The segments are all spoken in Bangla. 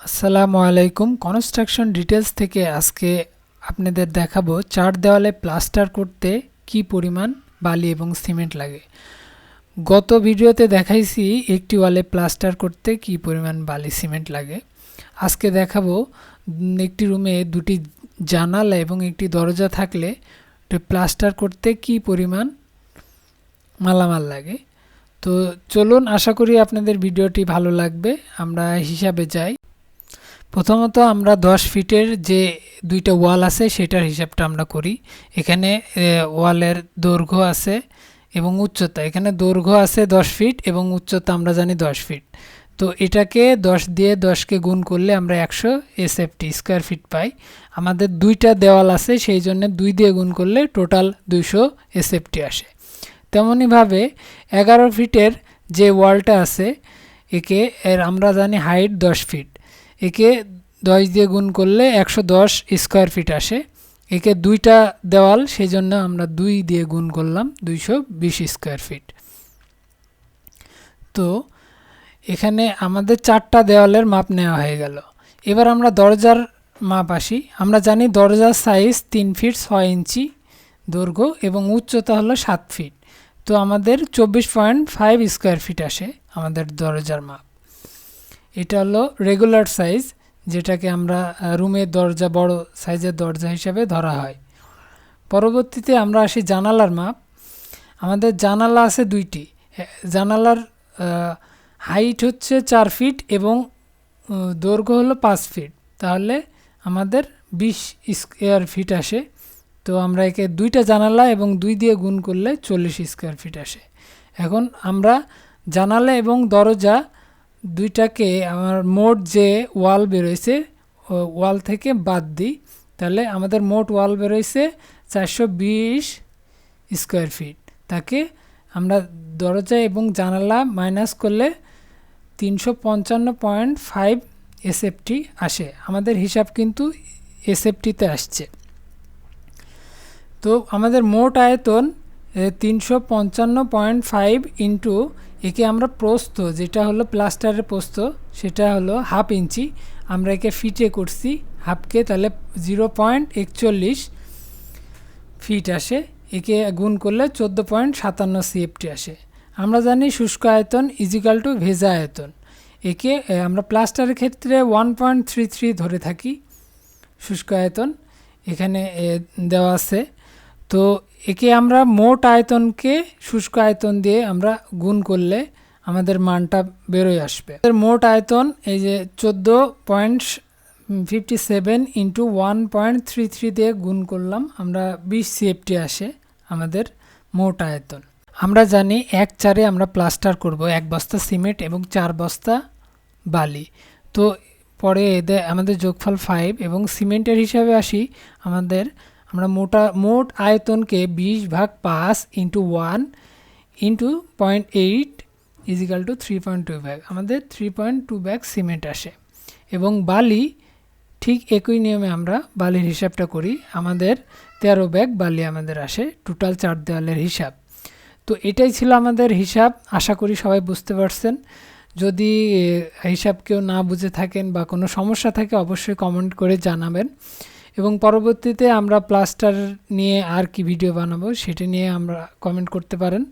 আসসালামু আলাইকুম। কনস্ট্রাকশন ডিটেলস থেকে আজকে আপনাদের দেখাবো চার দেওয়ালে প্লাস্টার করতে কি পরিমাণ বালি এবং সিমেন্ট লাগে। গত ভিডিওতে দেখাইছি একটি ওয়ালে প্লাস্টার করতে কি পরিমাণ বালি সিমেন্ট লাগে। আজকে দেখাবো একটি রুমে দুটি জানালা এবং একটি দরজা থাকলে প্লাস্টার করতে কি পরিমাণ মালামাল লাগে। তো চলুন, আশা করি আপনাদের ভিডিওটি ভালো লাগবে। আমরা হিসাবে যাই। প্রথমত আমরা 10 ফিটের যে দুইটা ওয়াল আছে সেটার হিসাবটা আমরা করি। এখানে ওয়ালের দৈর্ঘ্য আছে এবং উচ্চতা, এখানে দৈর্ঘ্য আছে 10 ফিট এবং উচ্চতা আমরা জানি 10 ফিট। তো এটাকে 10 দিয়ে 10কে গুণ করলে আমরা 100 এসএফটি স্কোয়ার ফিট পাই। আমাদের দুইটা দেওয়াল আছে, সেই জন্য 2 দিয়ে গুণ করলে টোটাল 200 এসএফটি আসে। তেমনইভাবে 11 ফিটের যে ওয়ালটা আছে একে আমরা জানি হাইট 10 ফিট, একে 10 দিয়ে গুণ করলে 110 স্কোয়ার ফিট আসে। একে দুইটা দেওয়াল, সেই জন্য আমরা 2 দিয়ে গুণ করলাম 220 স্কোয়ার ফিট। তো এখানে আমাদের চারটা দেওয়ালের মাপ নেওয়া হয়ে গেল। এবার আমরা দরজার মাপ আসি। আমরা জানি দরজার সাইজ 3 ফিট 6 ইঞ্চি দৈর্ঘ্য এবং উচ্চতা হলো 7 ফিট। তো আমাদের 24.5 স্কোয়ার ফিট আসে আমাদের দরজার মাপ। এটা হলো রেগুলার সাইজ, যেটাকে আমরা রুমের দরজা বড় সাইজের দরজা হিসাবে ধরা হয়। পরবর্তীতে আমরা আসি জানালার মাপ। আমাদের জানালা আছে দুইটি। জানালার হাইট হচ্ছে 4 ফিট এবং দৈর্ঘ্য হলো 5 ফিট, তাহলে আমাদের 20 স্কোয়ার ফিট আসে। তো আমরা একে দুইটা জানালা এবং 2 দিয়ে গুণ করলে 40 স্কোয়ার ফিট আসে। এখন আমরা জানালা এবং দরজা দুইটাকে আমার মোট যে ওয়াল বেরোইছে ওয়াল থেকে বাদ দিই, তাহলে আমাদের মোট ওয়াল বেরোইছে 420 স্কোয়ার ফিট। তাকে আমরা দরজা এবং জানালা মাইনাস করলে 355.5 এসএফটি আসে। আমাদের হিসাব কিন্তু এসএফটিতে আসছে। তো আমাদের মোট আয়তন 355.5 ইন্টু একে আমরা প্রস্থ, যেটা হলো প্লাস্টারের প্রস্থ, সেটা হলো 1/2 ইঞ্চি। আমরা একে ফিটে করছি হাফকে, তাহলে 0.41 ফিট আসে। একে গুণ করলে 14.57 সিএফটি আসে। আমরা জানি শুষ্ক আয়তন ইজিক্যাল টু ভেজা আয়তন। একে আমরা প্লাস্টারের ক্ষেত্রে 1.33 ধরে থাকি শুষ্ক আয়তন, এখানে দেওয়া আছে। তো একে আমরা মোট আয়তনকে শুষ্ক আয়তন দিয়ে আমরা গুণ করলে আমাদের মানটা বেরোয় আসবে। মোট আয়তন এই যে 14.57 ইন্টু 1.33 দিয়ে গুণ করলাম, আমরা 20 সিএফটি আসে আমাদের মোট আয়তন। আমরা জানি 1/4 আমরা প্লাস্টার করব 1 বস্তা সিমেন্ট এবং 4 বস্তা বালি। তো পরে আমাদের যোগফল 5 এবং সিমেন্টের হিসাবে আসি। আমরা মোট আয়তনকে 20/5 into 1 into 0.8 is equal to 3.2 bag, আমাদের 3.2 ব্যাগ সিমেন্ট আসে। এবং বালি ঠিক একই নিয়মে আমরা বালির হিসাবটা করি। আমাদের 13 ব্যাগ বালি আমাদের আসে টোটাল 4 দেওয়ালের হিসাব। তো এটাই ছিল আমাদের হিসাব। আশা করি সবাই বুঝতে পারছেন। যদি হিসাব কেউ না বুঝে থাকেন বা কোনো সমস্যা থাকে অবশ্যই কমেন্ট করে জানাবেন, এবং পরবর্তীতে আমরা প্লাস্টার নিয়ে আর কি ভিডিও বানাবো সেটা নিয়ে আমরা কমেন্ট করতে পারেন।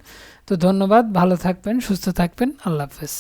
তো ধন্যবাদ, ভালো থাকবেন, সুস্থ থাকবেন, আল্লাহ হাফেজ।